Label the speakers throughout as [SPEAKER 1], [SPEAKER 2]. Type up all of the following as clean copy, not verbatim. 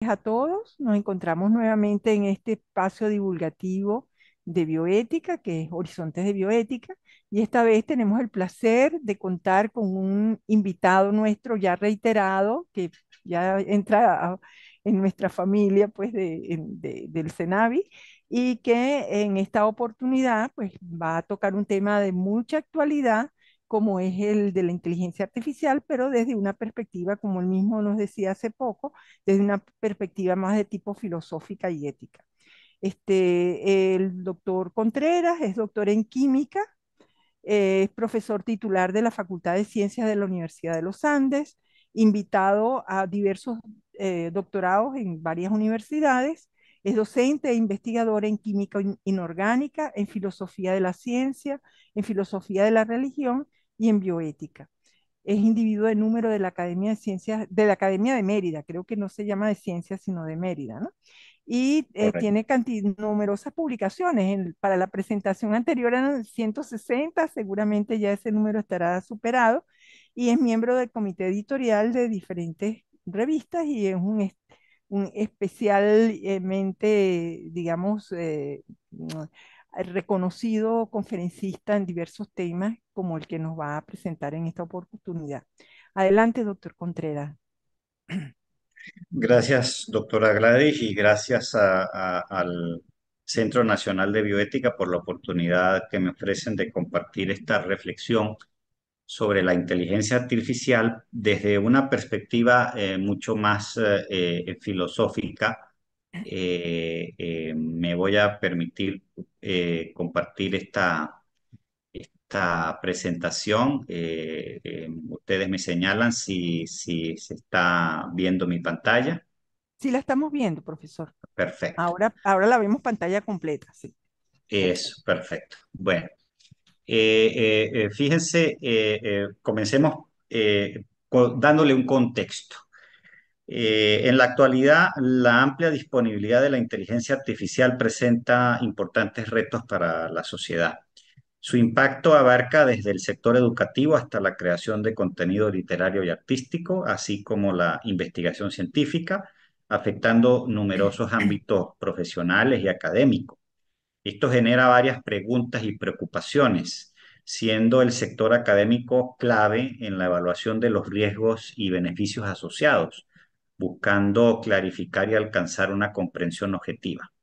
[SPEAKER 1] A todos, nos encontramos nuevamente en este espacio divulgativo de bioética, que es Horizontes de Bioética, y esta vez tenemos el placer de contar con un invitado nuestro ya reiterado, que ya en nuestra familia pues, del CENAVI, y que en esta oportunidad pues, va a tocar un tema de mucha actualidad como es el de la inteligencia artificial, pero desde una perspectiva, como él mismo nos decía hace poco, desde una perspectiva más de tipo filosófica y ética. El doctor Contreras es doctor en química, es profesor titular de la Facultad de Ciencias de la Universidad de los Andes, invitado a diversos doctorados en varias universidades, es docente e investigador en química inorgánica, en filosofía de la ciencia, en filosofía de la religión y en bioética. Es individuo de número de la Academia de Ciencias, de la Academia de Mérida, creo que no se llama de Ciencias, sino de Mérida, ¿no? Y
[SPEAKER 2] Correcto.
[SPEAKER 1] tiene numerosas publicaciones. Para la presentación anterior eran 160, seguramente ya ese número estará superado, y es miembro del comité editorial de diferentes revistas y es un especialmente, digamos, reconocido conferencista en diversos temas como el que nos va a presentar en esta oportunidad. Adelante, doctor Contreras.
[SPEAKER 2] Gracias, doctora Gladys, y gracias al Centro Nacional de Bioética por la oportunidad que me ofrecen de compartir esta reflexión sobre la inteligencia artificial desde una perspectiva mucho más filosófica. Me voy a permitir compartir esta presentación. Ustedes me señalan si se está viendo mi pantalla.
[SPEAKER 1] Sí la estamos viendo, profesor.
[SPEAKER 2] Perfecto.
[SPEAKER 1] Ahora la vemos pantalla completa, sí.
[SPEAKER 2] Eso,
[SPEAKER 1] Perfecto.
[SPEAKER 2] perfecto. Bueno, fíjense, comencemos dándole un contexto. En la actualidad, la amplia disponibilidad de la inteligencia artificial presenta importantes retos para la sociedad. Su impacto abarca desde el sector educativo hasta la creación de contenido literario y artístico, así como la investigación científica, afectando numerosos ámbitos profesionales y académicos. Esto genera varias preguntas y preocupaciones, siendo el sector académico clave en la evaluación de los riesgos y beneficios asociados, buscando clarificar y alcanzar una comprensión objetiva.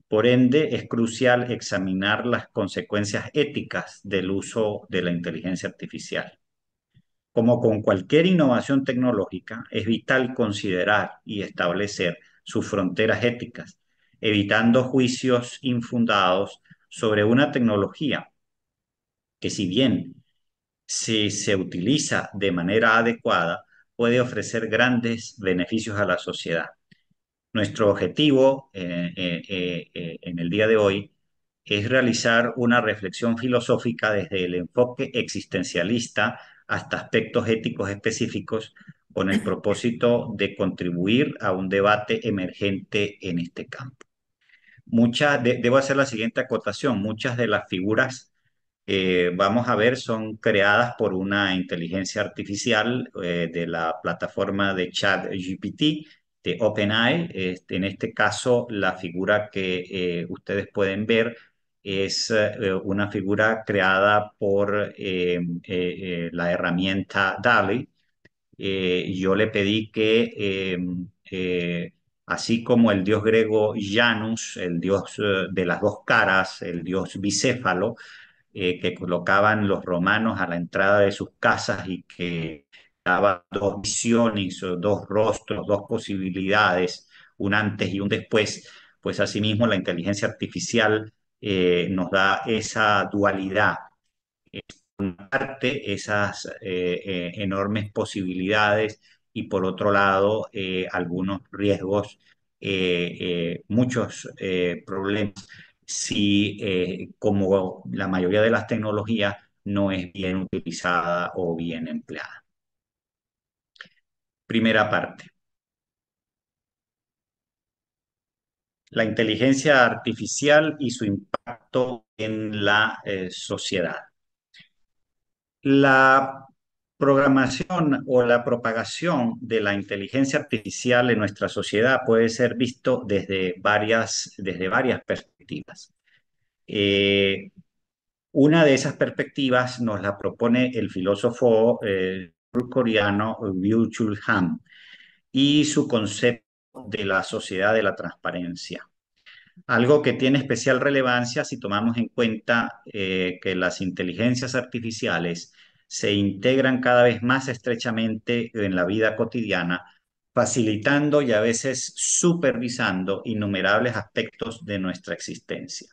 [SPEAKER 2] Por ende, es crucial examinar las consecuencias éticas del uso de la inteligencia artificial. Como con cualquier innovación tecnológica, es vital considerar y establecer sus fronteras éticas, evitando juicios infundados sobre una tecnología que, si bien si se utiliza de manera adecuada, puede ofrecer grandes beneficios a la sociedad. Nuestro objetivo en el día de hoy es realizar una reflexión filosófica desde el enfoque existencialista hasta aspectos éticos específicos con el propósito de contribuir a un debate emergente en este campo. Debo hacer la siguiente acotación. Muchas de las figuras vamos a ver son creadas por una inteligencia artificial de la plataforma de ChatGPT de OpenAI. En este caso, la figura que ustedes pueden ver es una figura creada por la herramienta DALL-E. Yo le pedí que, así como el dios griego Janus, el dios de las dos caras, el dios bicéfalo, que colocaban los romanos a la entrada de sus casas y que daba dos visiones, o dos rostros, dos posibilidades, un antes y un después, pues asimismo la inteligencia artificial nos da esa dualidad, una parte, esas enormes posibilidades y por otro lado algunos riesgos, muchos problemas si, como la mayoría de las tecnologías, no es bien utilizada o bien empleada. Primera parte, la inteligencia artificial y su impacto en la sociedad. La programación o la propagación de la inteligencia artificial en nuestra sociedad puede ser visto desde varias perspectivas. Eh, una de esas perspectivas nos la propone el filósofo surcoreano Byung-Chul Han y su concepto de la sociedad de la transparencia. Algo que tiene especial relevancia si tomamos en cuenta que las inteligencias artificiales se integran cada vez más estrechamente en la vida cotidiana, facilitando y a veces supervisando innumerables aspectos de nuestra existencia.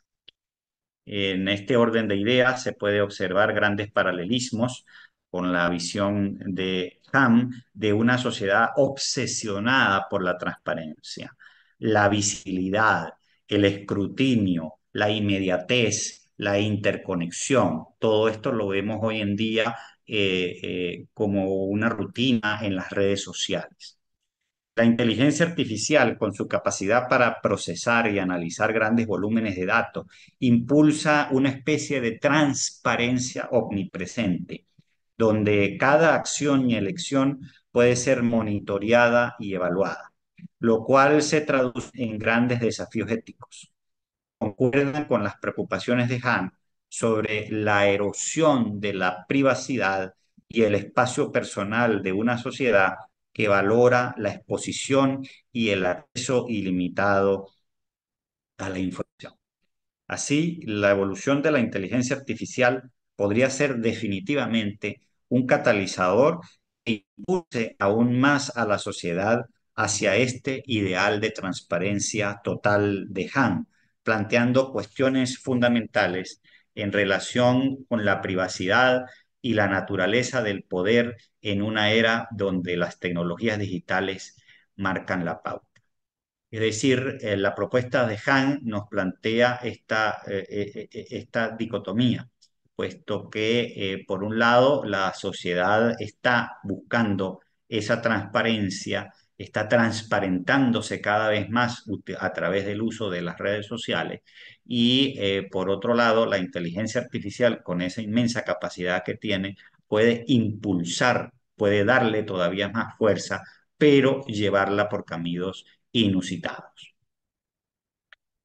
[SPEAKER 2] En este orden de ideas se puede observar grandes paralelismos con la visión de Ham de una sociedad obsesionada por la transparencia, la visibilidad, el escrutinio, la inmediatez, la interconexión. Todo esto lo vemos hoy en día como una rutina en las redes sociales. La inteligencia artificial, con su capacidad para procesar y analizar grandes volúmenes de datos, impulsa una especie de transparencia omnipresente, donde cada acción y elección puede ser monitoreada y evaluada, lo cual se traduce en grandes desafíos éticos. Concuerdan con las preocupaciones de Han sobre la erosión de la privacidad y el espacio personal de una sociedad que valora la exposición y el acceso ilimitado a la información. Así, la evolución de la inteligencia artificial podría ser definitivamente un catalizador que impulse aún más a la sociedad hacia este ideal de transparencia total de Han, planteando cuestiones fundamentales en relación con la privacidad y la naturaleza del poder en una era donde las tecnologías digitales marcan la pauta. Es decir, la propuesta de Han nos plantea esta dicotomía, puesto que, por un lado, la sociedad está buscando esa transparencia, está transparentándose cada vez más a través del uso de las redes sociales, y por otro lado, la inteligencia artificial, con esa inmensa capacidad que tiene, puede impulsar, puede darle todavía más fuerza, pero llevarla por caminos inusitados.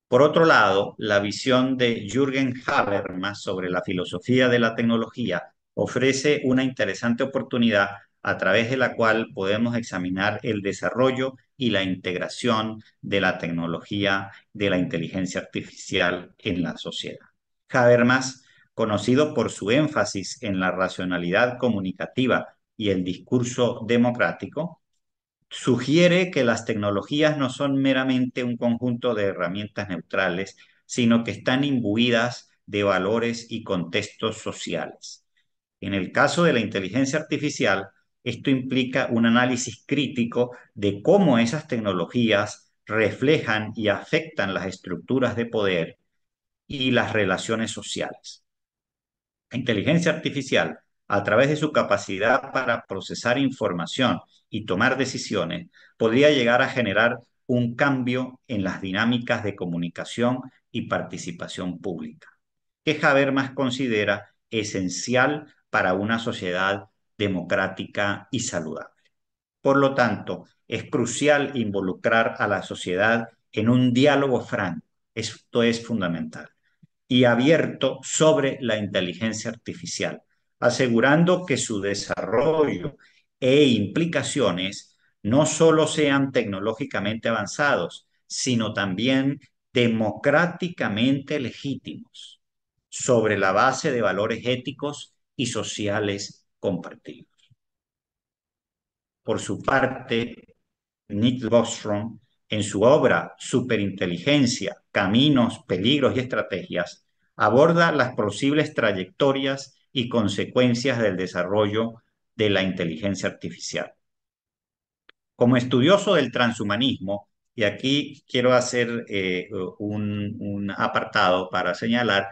[SPEAKER 2] Por otro lado, la visión de Jürgen Habermas sobre la filosofía de la tecnología ofrece una interesante oportunidad a través de la cual podemos examinar el desarrollo y la integración de la tecnología de la inteligencia artificial en la sociedad. Habermas, conocido por su énfasis en la racionalidad comunicativa y el discurso democrático, sugiere que las tecnologías no son meramente un conjunto de herramientas neutrales, sino que están imbuidas de valores y contextos sociales. En el caso de la inteligencia artificial, esto implica un análisis crítico de cómo esas tecnologías reflejan y afectan las estructuras de poder y las relaciones sociales. La inteligencia artificial, a través de su capacidad para procesar información y tomar decisiones, podría llegar a generar un cambio en las dinámicas de comunicación y participación pública, que Habermas considera esencial para una sociedad democrática y saludable. Por lo tanto, es crucial involucrar a la sociedad en un diálogo franco. Esto es fundamental y abierto sobre la inteligencia artificial, asegurando que su desarrollo e implicaciones no solo sean tecnológicamente avanzados, sino también democráticamente legítimos, sobre la base de valores éticos y sociales compartidos. Por su parte, Nick Bostrom, en su obra Superinteligencia, Caminos, Peligros y Estrategias, aborda las posibles trayectorias y consecuencias del desarrollo de la inteligencia artificial. Como estudioso del transhumanismo, y aquí quiero hacer un apartado para señalar,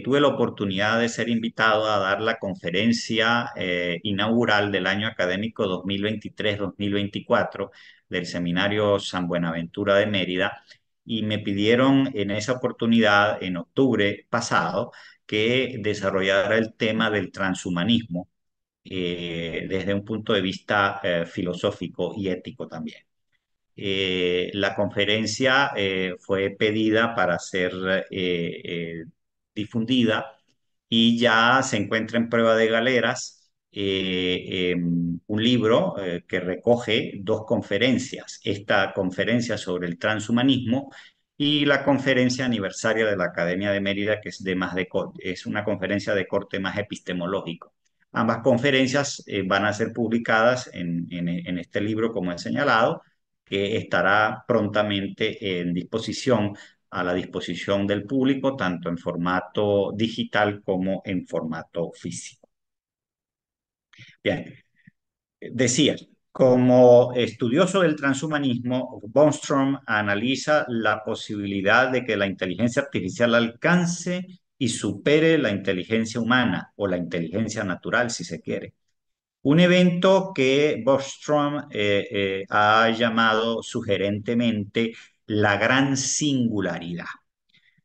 [SPEAKER 2] tuve la oportunidad de ser invitado a dar la conferencia inaugural del año académico 2023-2024 del Seminario San Buenaventura de Mérida, y me pidieron en esa oportunidad, en octubre pasado, que desarrollara el tema del transhumanismo desde un punto de vista filosófico y ético también. La conferencia fue pedida para ser difundida y ya se encuentra en prueba de galeras un libro que recoge dos conferencias, esta conferencia sobre el transhumanismo y la conferencia aniversaria de la Academia de Mérida, que es, es una conferencia de corte más epistemológico. Ambas conferencias van a ser publicadas en este libro, como he señalado, que estará prontamente en disposición, a la disposición del público, tanto en formato digital como en formato físico. Bien, decía, como estudioso del transhumanismo, Bostrom analiza la posibilidad de que la inteligencia artificial alcance y supere la inteligencia humana o la inteligencia natural, si se quiere. Un evento que Bostrom ha llamado sugerentemente la gran singularidad,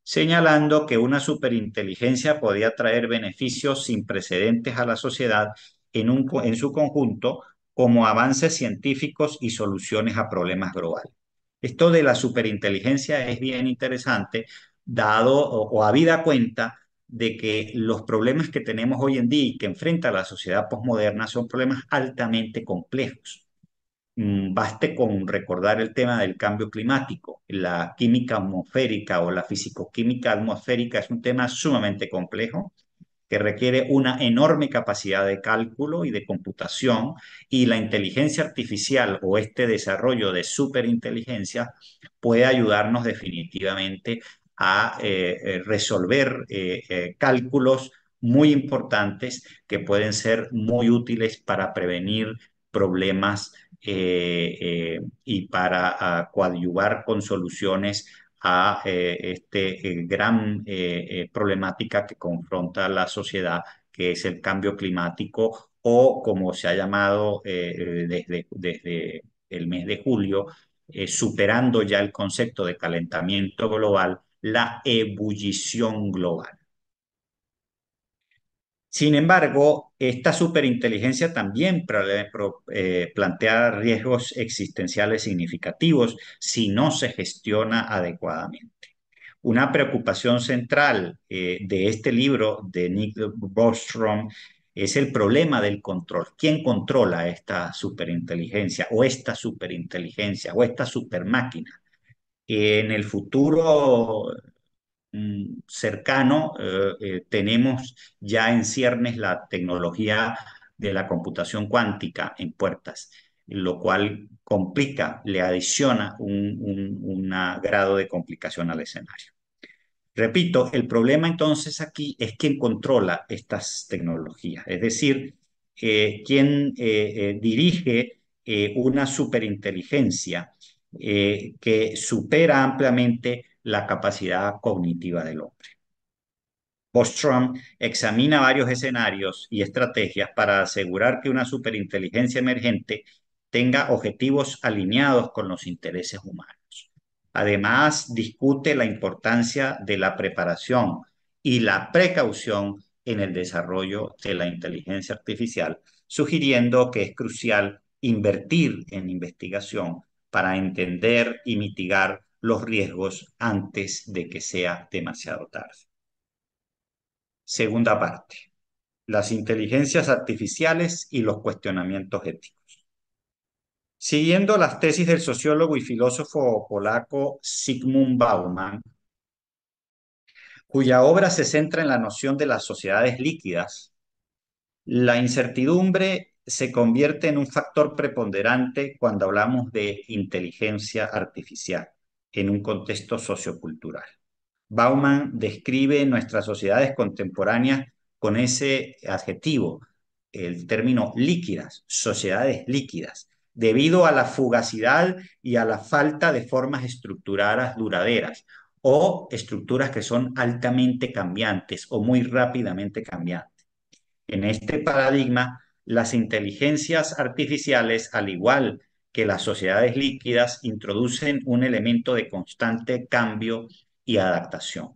[SPEAKER 2] señalando que una superinteligencia podía traer beneficios sin precedentes a la sociedad en su conjunto, como avances científicos y soluciones a problemas globales. Esto de la superinteligencia es bien interesante, dado o habida cuenta de que los problemas que tenemos hoy en día y que enfrenta la sociedad posmoderna son problemas altamente complejos. Baste con recordar el tema del cambio climático. La química atmosférica o la fisicoquímica atmosférica es un tema sumamente complejo que requiere una enorme capacidad de cálculo y de computación, y la inteligencia artificial o este desarrollo de superinteligencia puede ayudarnos definitivamente a resolver cálculos muy importantes que pueden ser muy útiles para prevenir problemas y para coadyuvar con soluciones a este gran problemática que confronta la sociedad, que es el cambio climático o como se ha llamado desde el mes de julio, superando ya el concepto de calentamiento global, la ebullición global. Sin embargo, esta superinteligencia también plantea riesgos existenciales significativos si no se gestiona adecuadamente. Una preocupación central de este libro de Nick Bostrom es el problema del control. ¿Quién controla esta superinteligencia o esta superinteligencia o esta supermáquina? En el futuro cercano tenemos ya en ciernes la tecnología de la computación cuántica en puertas, lo cual complica, le adiciona un grado de complicación al escenario. Repito, el problema entonces aquí es quién controla estas tecnologías, es decir, quién dirige una superinteligencia que supera ampliamente la capacidad cognitiva del hombre. Bostrom examina varios escenarios y estrategias para asegurar que una superinteligencia emergente tenga objetivos alineados con los intereses humanos. Además, discute la importancia de la preparación y la precaución en el desarrollo de la inteligencia artificial, sugiriendo que es crucial invertir en investigación para entender y mitigar los riesgos antes de que sea demasiado tarde. Segunda parte, las inteligencias artificiales y los cuestionamientos éticos. Siguiendo las tesis del sociólogo y filósofo polaco Zygmunt Bauman, cuya obra se centra en la noción de las sociedades líquidas, la incertidumbre se convierte en un factor preponderante cuando hablamos de inteligencia artificial en un contexto sociocultural. Bauman describe nuestras sociedades contemporáneas con ese adjetivo, el término líquidas, sociedades líquidas, debido a la fugacidad y a la falta de formas estructuradas duraderas o estructuras que son altamente cambiantes o muy rápidamente cambiantes. En este paradigma, las inteligencias artificiales, al igual que las sociedades líquidas, introducen un elemento de constante cambio y adaptación.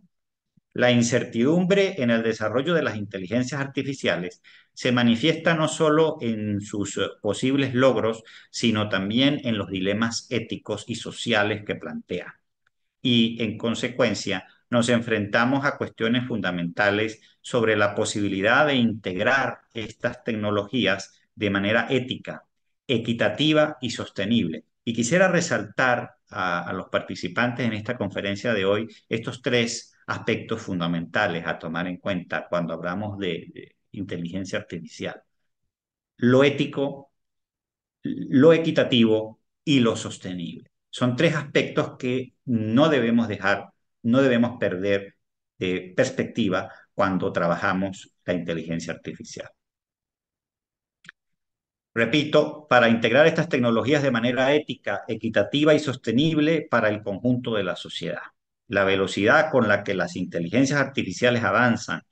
[SPEAKER 2] La incertidumbre en el desarrollo de las inteligencias artificiales se manifiesta no solo en sus posibles logros, sino también en los dilemas éticos y sociales que plantea. Y en consecuencia, nos enfrentamos a cuestiones fundamentales sobre la posibilidad de integrar estas tecnologías de manera ética, equitativa y sostenible. Y quisiera resaltar a los participantes en esta conferencia de hoy estos tres aspectos fundamentales a tomar en cuenta cuando hablamos de inteligencia artificial: lo ético, lo equitativo y lo sostenible. Son tres aspectos que no debemos dejar, no debemos perder de perspectiva cuando trabajamos la inteligencia artificial. Repito, para integrar estas tecnologías de manera ética, equitativa y sostenible para el conjunto de la sociedad. La velocidad con la que las inteligencias artificiales avanzan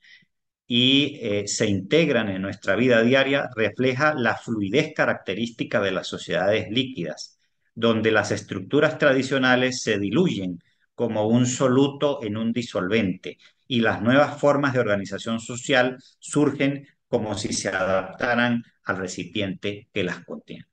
[SPEAKER 2] y se integran en nuestra vida diaria refleja la fluidez característica de las sociedades líquidas, donde las estructuras tradicionales se diluyen como un soluto en un disolvente y las nuevas formas de organización social surgen como si se adaptaran al recipiente que las contiene.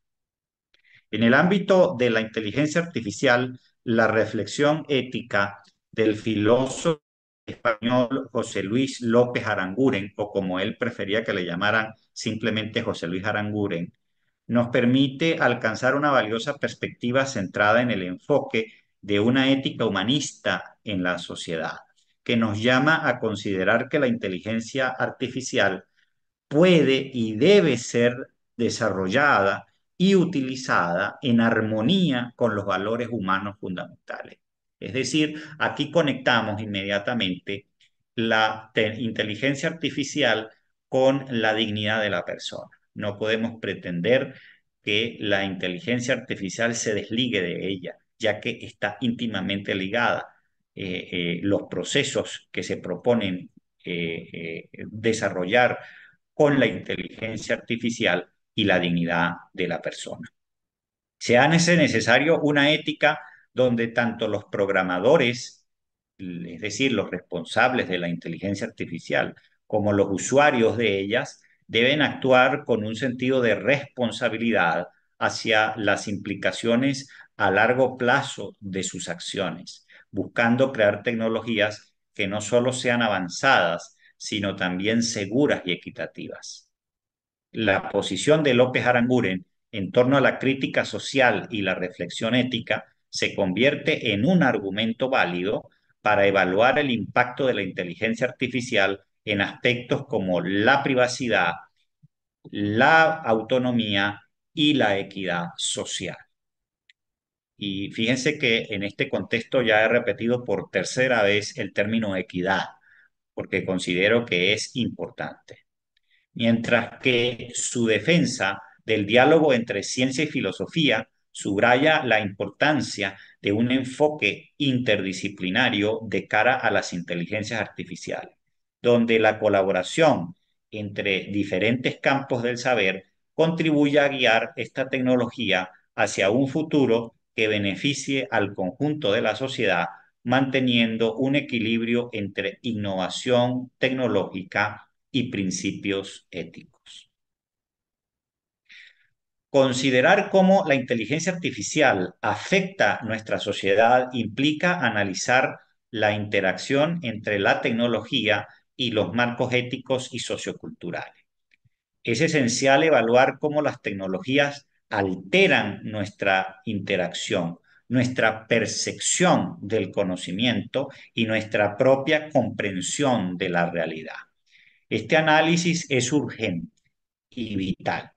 [SPEAKER 2] En el ámbito de la inteligencia artificial, la reflexión ética del filósofo español José Luis López Aranguren, o como él prefería que le llamaran simplemente José Luis Aranguren, nos permite alcanzar una valiosa perspectiva centrada en el enfoque de una ética humanista en la sociedad, que nos llama a considerar que la inteligencia artificial puede y debe ser desarrollada y utilizada en armonía con los valores humanos fundamentales. Es decir, aquí conectamos inmediatamente la inteligencia artificial con la dignidad de la persona. No podemos pretender que la inteligencia artificial se desligue de ella, ya que está íntimamente ligada. Los procesos que se proponen desarrollar con la inteligencia artificial y la dignidad de la persona. Se hace necesario una ética donde tanto los programadores, es decir, los responsables de la inteligencia artificial, como los usuarios de ellas, deben actuar con un sentido de responsabilidad hacia las implicaciones a largo plazo de sus acciones, buscando crear tecnologías que no solo sean avanzadas, sino también seguras y equitativas. La posición de López Aranguren en torno a la crítica social y la reflexión ética se convierte en un argumento válido para evaluar el impacto de la inteligencia artificial en aspectos como la privacidad, la autonomía y la equidad social. Y fíjense que en este contexto ya he repetido por tercera vez el término equidad, porque considero que es importante. Mientras que su defensa del diálogo entre ciencia y filosofía subraya la importancia de un enfoque interdisciplinario de cara a las inteligencias artificiales, donde la colaboración entre diferentes campos del saber contribuye a guiar esta tecnología hacia un futuro que beneficie al conjunto de la sociedad, manteniendo un equilibrio entre innovación tecnológica y principios éticos. Considerar cómo la inteligencia artificial afecta nuestra sociedad implica analizar la interacción entre la tecnología y los marcos éticos y socioculturales. Es esencial evaluar cómo las tecnologías alteran nuestra interacción, nuestra percepción del conocimiento y nuestra propia comprensión de la realidad. Este análisis es urgente y vital,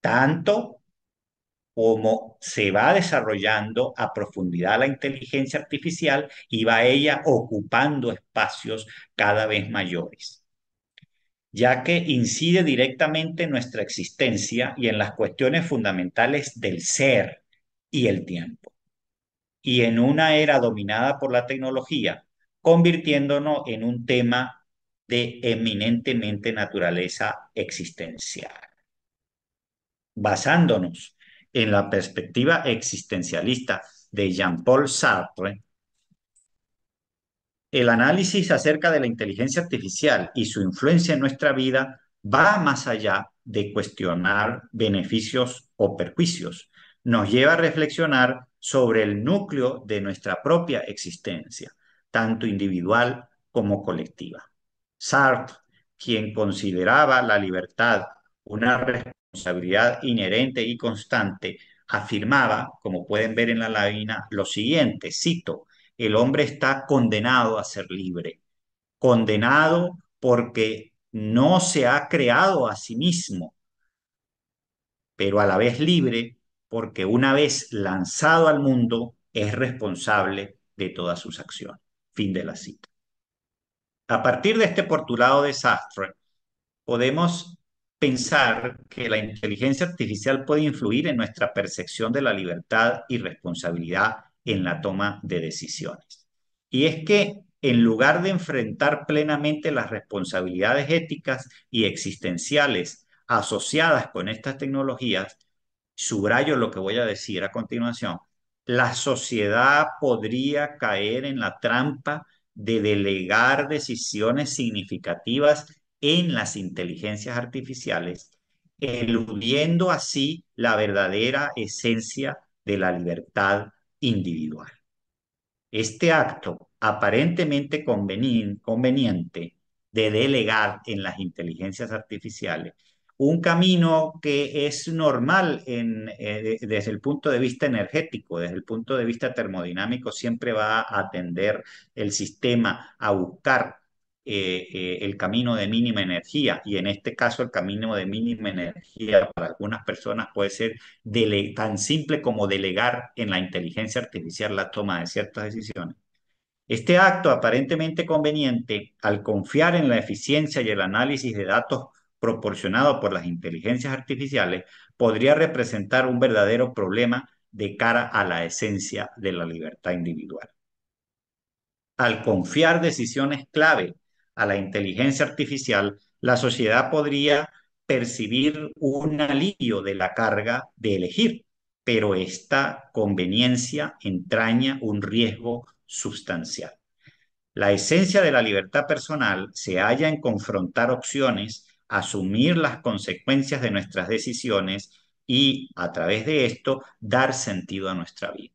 [SPEAKER 2] tanto como se va desarrollando a profundidad la inteligencia artificial y va ella ocupando espacios cada vez mayores, ya que incide directamente en nuestra existencia y en las cuestiones fundamentales del ser y el tiempo. Y en una era dominada por la tecnología, convirtiéndonos en un tema de eminentemente naturaleza existencial. Basándonos en la perspectiva existencialista de Jean-Paul Sartre, El análisis acerca de la inteligencia artificial y su influencia en nuestra vida va más allá de cuestionar beneficios o perjuicios. Nos lleva a reflexionar sobre el núcleo de nuestra propia existencia, tanto individual como colectiva. Sartre, quien consideraba la libertad una responsabilidad inherente y constante, afirmaba, como pueden ver en la lámina, lo siguiente, cito: el hombre está condenado a ser libre, condenado porque no se ha creado a sí mismo, pero a la vez libre porque una vez lanzado al mundo es responsable de todas sus acciones. Fin de la cita. A partir de este postulado de Sartre, podemos pensar que la inteligencia artificial puede influir en nuestra percepción de la libertad y responsabilidad en la toma de decisiones. Y es que en lugar de enfrentar plenamente las responsabilidades éticas y existenciales asociadas con estas tecnologías, subrayo lo que voy a decir a continuación, la sociedad podría caer en la trampa de delegar decisiones significativas en las inteligencias artificiales, eludiendo así la verdadera esencia de la libertad individual. Este acto aparentemente conveniente de delegar en las inteligencias artificiales un camino que es normal desde el punto de vista energético, desde el punto de vista termodinámico, siempre va a atender el sistema a buscar el camino de mínima energía, y en este caso el camino de mínima energía para algunas personas puede ser tan simple como delegar en la inteligencia artificial la toma de ciertas decisiones. Este acto aparentemente conveniente, al confiar en la eficiencia y el análisis de datos proporcionados por las inteligencias artificiales, podría representar un verdadero problema de cara a la esencia de la libertad individual. Al confiar decisiones clave a la inteligencia artificial, la sociedad podría percibir un alivio de la carga de elegir, pero esta conveniencia entraña un riesgo sustancial. La esencia de la libertad personal se halla en confrontar opciones, asumir las consecuencias de nuestras decisiones y, a través de esto, dar sentido a nuestra vida.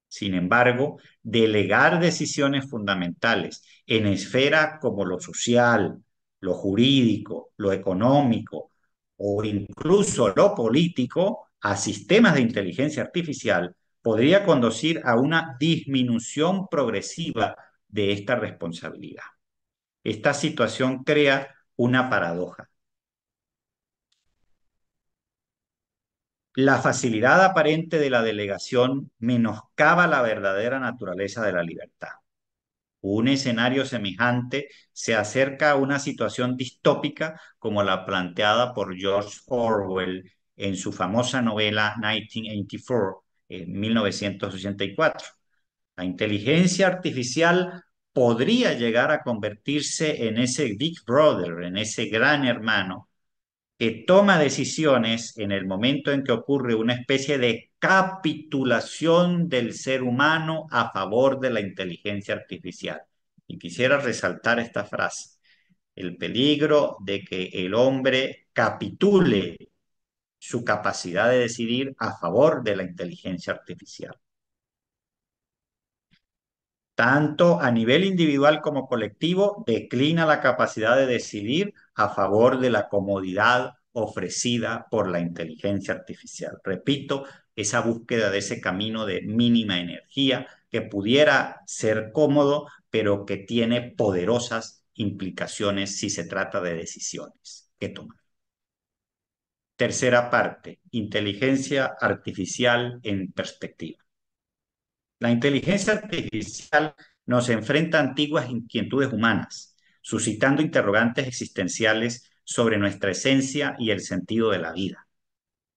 [SPEAKER 2] Sin embargo, delegar decisiones fundamentales en esferas como lo social, lo jurídico, lo económico o incluso lo político a sistemas de inteligencia artificial podría conducir a una disminución progresiva de esta responsabilidad. Esta situación crea una paradoja. La facilidad aparente de la delegación menoscaba la verdadera naturaleza de la libertad. Un escenario semejante se acerca a una situación distópica como la planteada por George Orwell en su famosa novela 1984, en 1984. La inteligencia artificial podría llegar a convertirse en ese Big Brother, en ese gran hermano que toma decisiones en el momento en que ocurre una especie de capitulación del ser humano a favor de la inteligencia artificial. Y quisiera resaltar esta frase: el peligro de que el hombre capitule su capacidad de decidir a favor de la inteligencia artificial. Tanto a nivel individual como colectivo, declina la capacidad de decidir a favor de la comodidad ofrecida por la inteligencia artificial. Repito, esa búsqueda de ese camino de mínima energía que pudiera ser cómodo, pero que tiene poderosas implicaciones si se trata de decisiones que tomar. Tercera parte, inteligencia artificial en perspectiva. La inteligencia artificial nos enfrenta a antiguas inquietudes humanas, suscitando interrogantes existenciales sobre nuestra esencia y el sentido de la vida.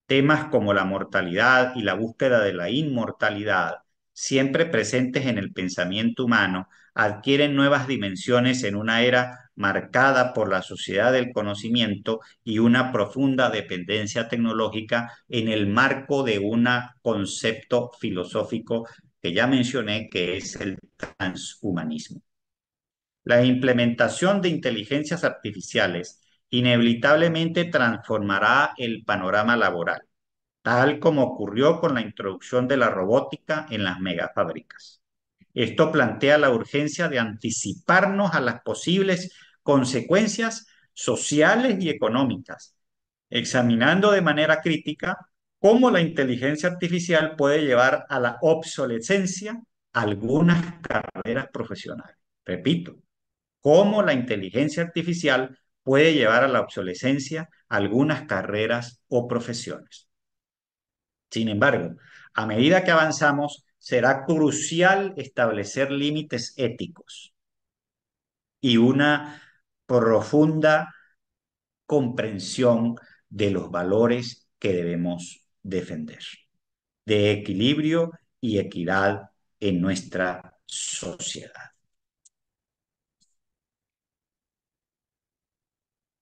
[SPEAKER 2] Temas como la mortalidad y la búsqueda de la inmortalidad, siempre presentes en el pensamiento humano, adquieren nuevas dimensiones en una era marcada por la sociedad del conocimiento y una profunda dependencia tecnológica en el marco de un concepto filosófico que ya mencioné, que es el transhumanismo. La implementación de inteligencias artificiales inevitablemente transformará el panorama laboral, tal como ocurrió con la introducción de la robótica en las megafábricas. Esto plantea la urgencia de anticiparnos a las posibles consecuencias sociales y económicas, examinando de manera crítica cómo la inteligencia artificial puede llevar a la obsolescencia algunas carreras profesionales. Repito, cómo la inteligencia artificial puede llevar a la obsolescencia algunas carreras o profesiones. Sin embargo, a medida que avanzamos, será crucial establecer límites éticos y una profunda comprensión de los valores que debemos defender, de equilibrio y equidad en nuestra sociedad.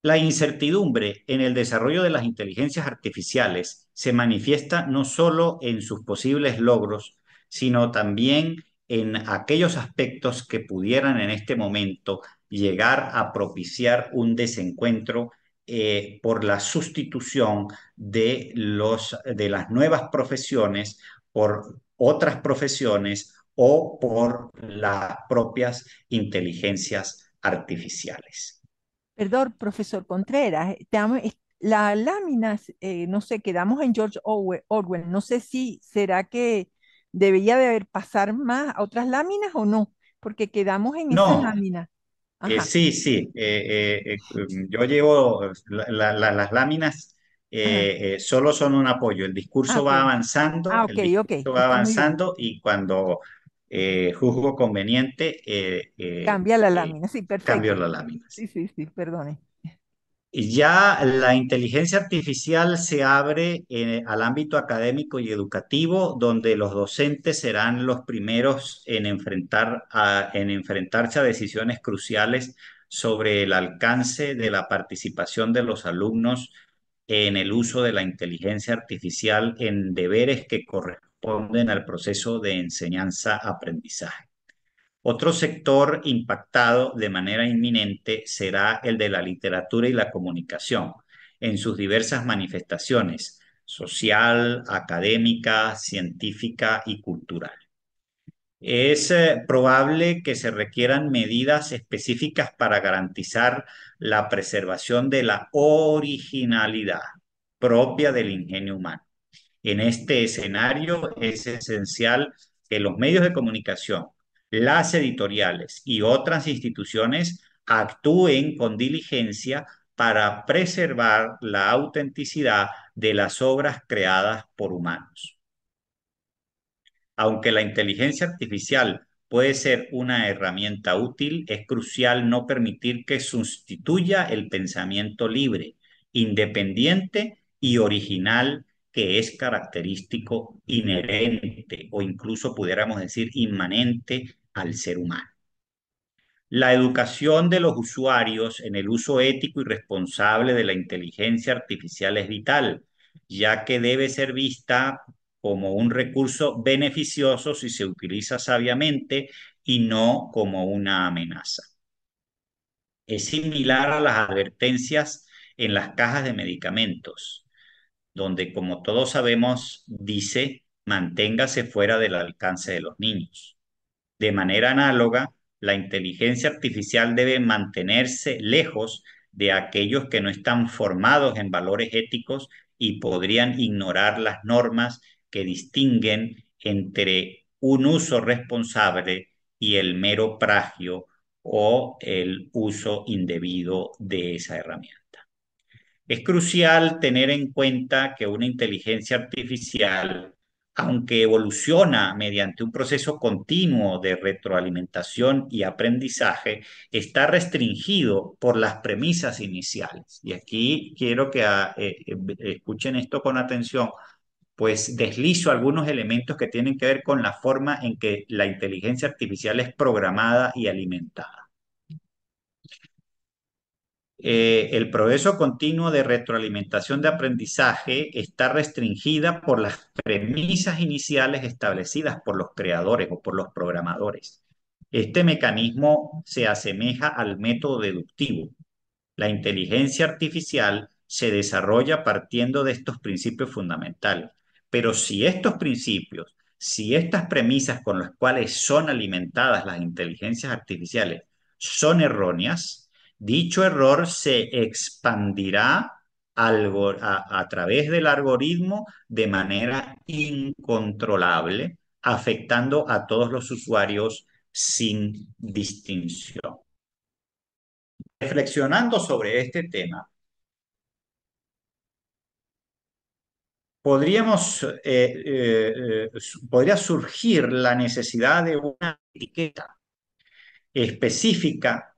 [SPEAKER 2] La incertidumbre en el desarrollo de las inteligencias artificiales se manifiesta no solo en sus posibles logros, sino también en aquellos aspectos que pudieran en este momento llegar a propiciar un desencuentro por la sustitución de las nuevas profesiones por otras profesiones o por las propias inteligencias artificiales.
[SPEAKER 1] Perdón, profesor Contreras, las láminas, no sé, quedamos en George Orwell, no sé si será que debería de haber pasar más a otras láminas o no, porque quedamos en esa
[SPEAKER 2] No,
[SPEAKER 1] lámina. Ajá,
[SPEAKER 2] sí, sí. Yo llevo las láminas,
[SPEAKER 1] ajá.
[SPEAKER 2] solo son un apoyo.
[SPEAKER 1] Ah, ok. Ah, ok,
[SPEAKER 2] El
[SPEAKER 1] ok,
[SPEAKER 2] discurso va
[SPEAKER 1] está muy bien.
[SPEAKER 2] avanzando y cuando juzgo conveniente,
[SPEAKER 1] Cambia la lámina, sí,
[SPEAKER 2] cambio
[SPEAKER 1] perfecto.
[SPEAKER 2] las láminas.
[SPEAKER 1] Sí, sí, sí, perdone.
[SPEAKER 2] Y ya la inteligencia artificial se abre al ámbito académico y educativo, donde los docentes serán los primeros en en enfrentarse a decisiones cruciales sobre el alcance de la participación de los alumnos en el uso de la inteligencia artificial en deberes que corresponden al proceso de enseñanza-aprendizaje. Otro sector impactado de manera inminente será el de la literatura y la comunicación, en sus diversas manifestaciones, social, académica, científica y cultural. Es probable que se requieran medidas específicas para garantizar la preservación de la originalidad propia del ingenio humano. En este escenario es esencial que los medios de comunicación, las editoriales y otras instituciones actúen con diligencia para preservar la autenticidad de las obras creadas por humanos. Aunque la inteligencia artificial puede ser una herramienta útil, es crucial no permitir que sustituya el pensamiento libre, independiente y original que es característico, inherente o incluso pudiéramos decir inmanente al ser humano. La educación de los usuarios en el uso ético y responsable de la inteligencia artificial es vital, ya que debe ser vista como un recurso beneficioso si se utiliza sabiamente y no como una amenaza. Es similar a las advertencias en las cajas de medicamentos, donde, como todos sabemos, dice manténgase fuera del alcance de los niños. De manera análoga, la inteligencia artificial debe mantenerse lejos de aquellos que no están formados en valores éticos y podrían ignorar las normas que distinguen entre un uso responsable y el mero plagio o el uso indebido de esa herramienta. Es crucial tener en cuenta que una inteligencia artificial, aunque evoluciona mediante un proceso continuo de retroalimentación y aprendizaje, está restringido por las premisas iniciales. Y aquí quiero que escuchen esto con atención, pues deslizo algunos elementos que tienen que ver con la forma en que la inteligencia artificial es programada y alimentada. El progreso continuo de retroalimentación de aprendizaje está restringida por las premisas iniciales establecidas por los creadores o por los programadores. Este mecanismo se asemeja al método deductivo. La inteligencia artificial se desarrolla partiendo de estos principios fundamentales. Pero si estos principios, si estas premisas con las cuales son alimentadas las inteligencias artificiales son erróneas, dicho error se expandirá a través del algoritmo de manera incontrolable, afectando a todos los usuarios sin distinción. Reflexionando sobre este tema, podría surgir la necesidad de una etiqueta específica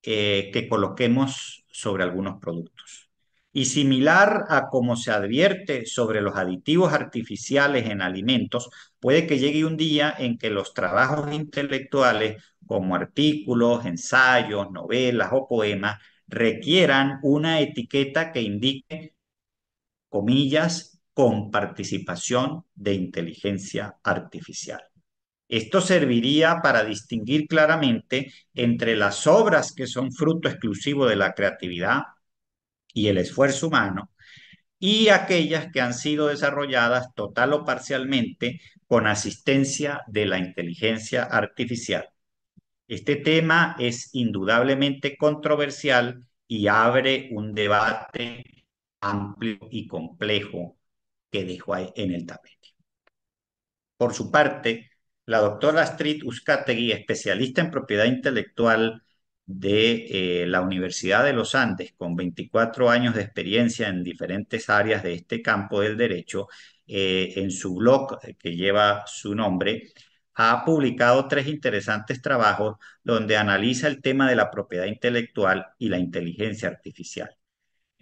[SPEAKER 2] que coloquemos sobre algunos productos. Y similar a como se advierte sobre los aditivos artificiales en alimentos, puede que llegue un día en que los trabajos intelectuales, como artículos, ensayos, novelas o poemas, requieran una etiqueta que indique, comillas, con participación de inteligencia artificial. Esto serviría para distinguir claramente entre las obras que son fruto exclusivo de la creatividad y el esfuerzo humano y aquellas que han sido desarrolladas total o parcialmente con asistencia de la inteligencia artificial. Este tema es indudablemente controversial y abre un debate amplio y complejo que dejo ahí en el tapete. Por su parte, la doctora Astrid Uzcategui, especialista en propiedad intelectual de la Universidad de los Andes, con 24 años de experiencia en diferentes áreas de este campo del derecho, en su blog que lleva su nombre, ha publicado tres interesantes trabajos donde analiza el tema de la propiedad intelectual y la inteligencia artificial.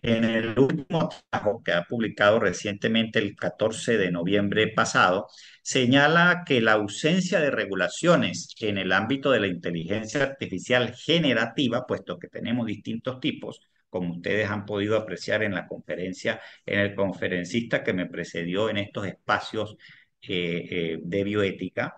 [SPEAKER 2] En el último trabajo que ha publicado recientemente, el 14 de noviembre pasado, señala que la ausencia de regulaciones en el ámbito de la inteligencia artificial generativa, puesto que tenemos distintos tipos, como ustedes han podido apreciar en la conferencia, en el conferencista que me precedió en estos espacios de bioética,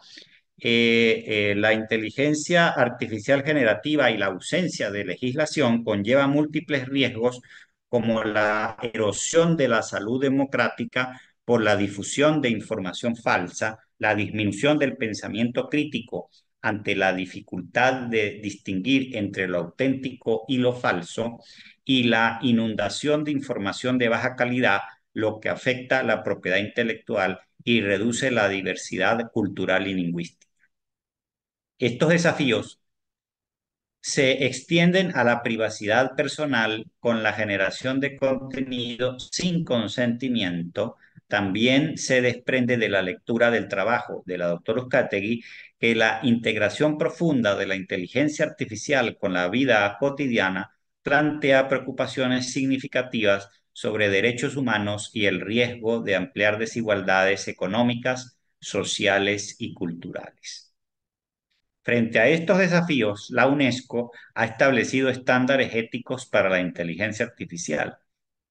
[SPEAKER 2] la inteligencia artificial generativa y la ausencia de legislación conlleva múltiples riesgos como la erosión de la salud democrática por la difusión de información falsa, la disminución del pensamiento crítico ante la dificultad de distinguir entre lo auténtico y lo falso, y la inundación de información de baja calidad, lo que afecta la propiedad intelectual y reduce la diversidad cultural y lingüística. Estos desafíos se extienden a la privacidad personal con la generación de contenido sin consentimiento. También se desprende de la lectura del trabajo de la doctora Uzcategui que la integración profunda de la inteligencia artificial con la vida cotidiana plantea preocupaciones significativas sobre derechos humanos y el riesgo de ampliar desigualdades económicas, sociales y culturales. Frente a estos desafíos, la UNESCO ha establecido estándares éticos para la inteligencia artificial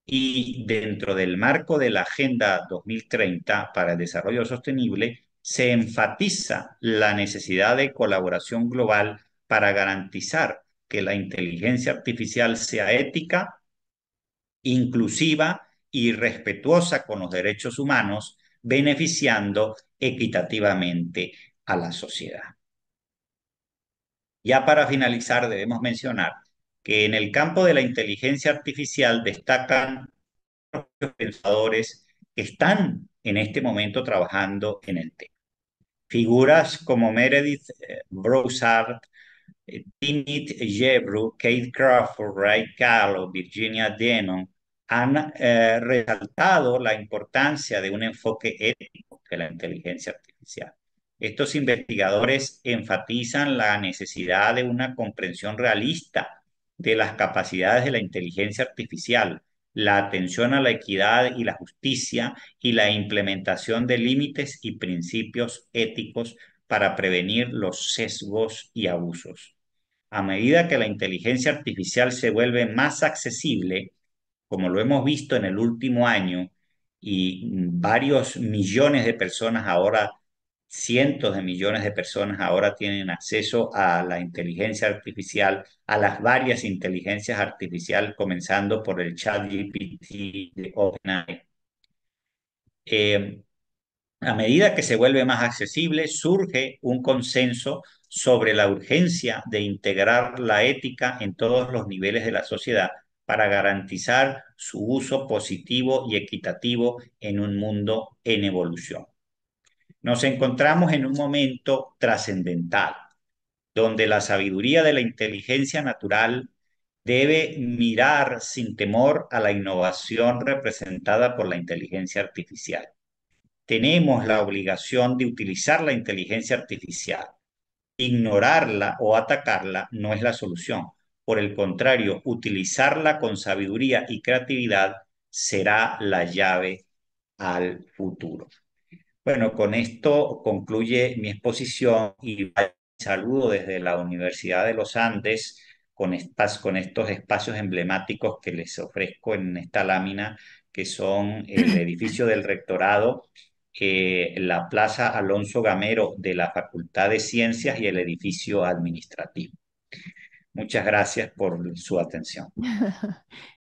[SPEAKER 2] y dentro del marco de la Agenda 2030 para el Desarrollo Sostenible se enfatiza la necesidad de colaboración global para garantizar que la inteligencia artificial sea ética, inclusiva y respetuosa con los derechos humanos, beneficiando equitativamente a la sociedad. Ya para finalizar, debemos mencionar que en el campo de la inteligencia artificial destacan los pensadores que están en este momento trabajando en el tema. Figuras como Meredith Broussard, Timnit Gebru, Kate Crawford, Ray Kahlo, Virginia Denon han resaltado la importancia de un enfoque ético de la inteligencia artificial. Estos investigadores enfatizan la necesidad de una comprensión realista de las capacidades de la inteligencia artificial, la atención a la equidad y la justicia y la implementación de límites y principios éticos para prevenir los sesgos y abusos. A medida que la inteligencia artificial se vuelve más accesible, como lo hemos visto en el último año, y varios millones de personas ahora cientos de millones de personas ahora tienen acceso a la inteligencia artificial, a las varias inteligencias artificiales, comenzando por el ChatGPT de OpenAI. Eh, a medida que se vuelve más accesible, surge un consenso sobre la urgencia de integrar la ética en todos los niveles de la sociedad para garantizar su uso positivo y equitativo en un mundo en evolución. Nos encontramos en un momento trascendental, donde la sabiduría de la inteligencia natural debe mirar sin temor a la innovación representada por la inteligencia artificial. Tenemos la obligación de utilizar la inteligencia artificial. Ignorarla o atacarla no es la solución. Por el contrario, utilizarla con sabiduría y creatividad será la llave al futuro. Bueno, con esto concluye mi exposición y saludo desde la Universidad de los Andes con estos espacios emblemáticos que les ofrezco en esta lámina, que son el edificio del rectorado, la Plaza Alonso Gamero de la Facultad de Ciencias y el edificio administrativo. Muchas gracias por su atención.